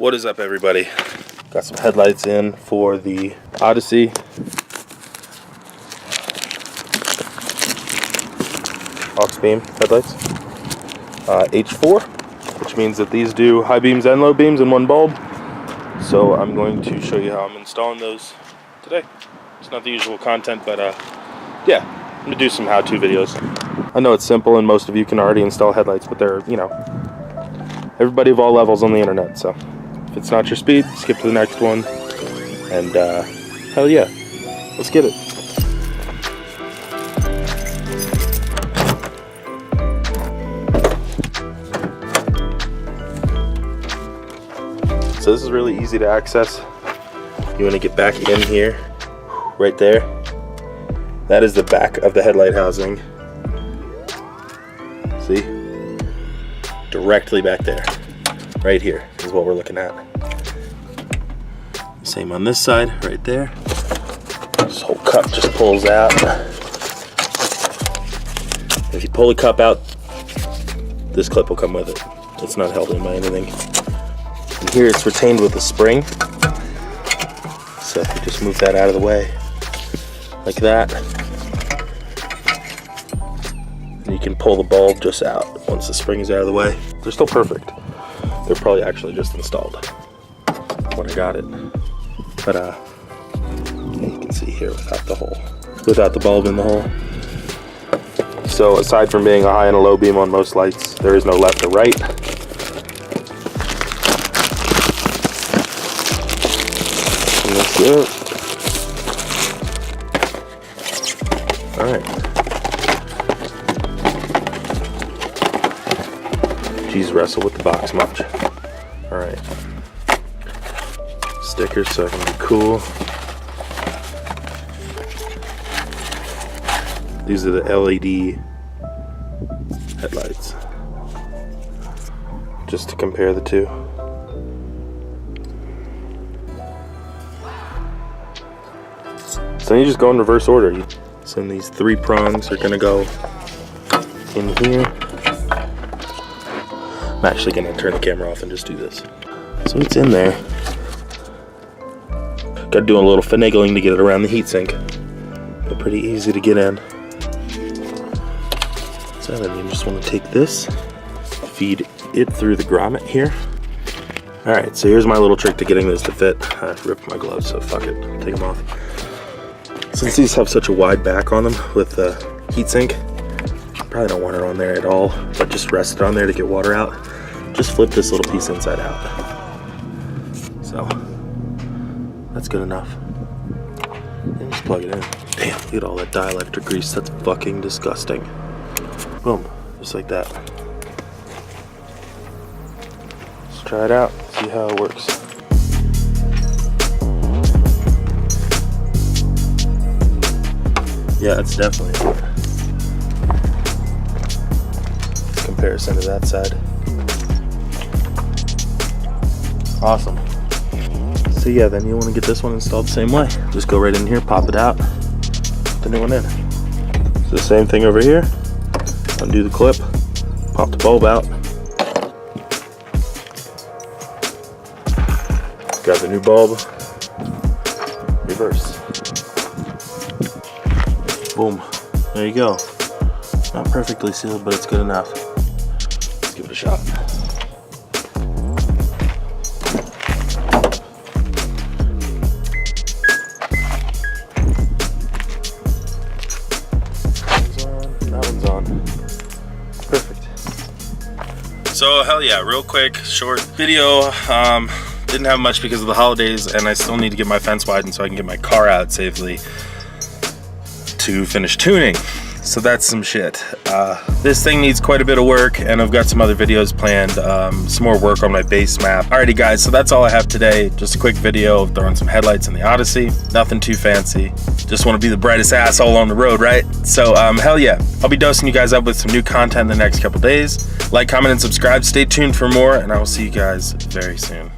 What is up, everybody? Got some headlights in for the Odyssey. Auxbeam headlights. H4, which means that these do high beams and low beams in one bulb. So I'm going to show you how I'm installing those today. It's not the usual content, but yeah, I'm gonna do some how-to videos. I know it's simple and most of you can already install headlights, but they're, you know, everybody of all levels on the internet. So if it's not your speed, skip to the next one. And hell yeah, let's get it. So this is really easy to access. You want to get back in here, right there. That is the back of the headlight housing. See? Directly back there. Right here is what we're looking at. Same on this side, right there. This whole cup just pulls out. If you pull the cup out, this clip will come with it. It's not held in by anything. And here it's retained with a spring. So if you just move that out of the way, like that, and you can pull the bulb just out once the spring is out of the way. They're still perfect. They're probably actually just installed when I got it. But you can see here without the hole, without the bulb in the hole. So aside from being a high and a low beam on most lights, there is no left or right. And that's it. All right. Geez, wrestle with the box much. All right. Stickers so I can be cool. These are the LED headlights. Just to compare the two. So you just go in reverse order. So these 3 prongs are gonna go in here. I'm actually gonna turn the camera off and just do this. So it's in there. Got to do a little finagling to get it around the heatsink, but pretty easy to get in. So then you just want to take this, feed it through the grommet here. All right, so here's my little trick to getting this to fit. I ripped my gloves, so fuck it, take them off. Since these have such a wide back on them with the heatsink, probably don't want it on there at all, but just rest it on there to get water out. Just flip this little piece inside out. So that's good enough. And just plug it in. Damn, look at all that dielectric grease. That's fucking disgusting. Boom, just like that. Let's try it out, see how it works. Yeah, it's definitely it. Comparison to that side. Awesome. So yeah, then you want to get this one installed the same way. Just go right in here, pop it out, put the new one in. So the same thing over here. Undo the clip, pop the bulb out. Grab the new bulb, reverse. Boom, there you go. Not perfectly sealed, but it's good enough. Let's give it a shot. So hell yeah, real quick, short video. Didn't have much because of the holidays, and I still need to get my fence widened so I can get my car out safely to finish tuning. So that's some shit. This thing needs quite a bit of work, and I've got some other videos planned, some more work on my base map. Alrighty guys, so that's all I have today. Just a quick video of throwing some headlights in the Odyssey. Nothing too fancy. Just want to be the brightest asshole on the road, right? So hell yeah, I'll be dosing you guys up with some new content in the next couple days. Like, comment, and subscribe. Stay tuned for more, and I will see you guys very soon.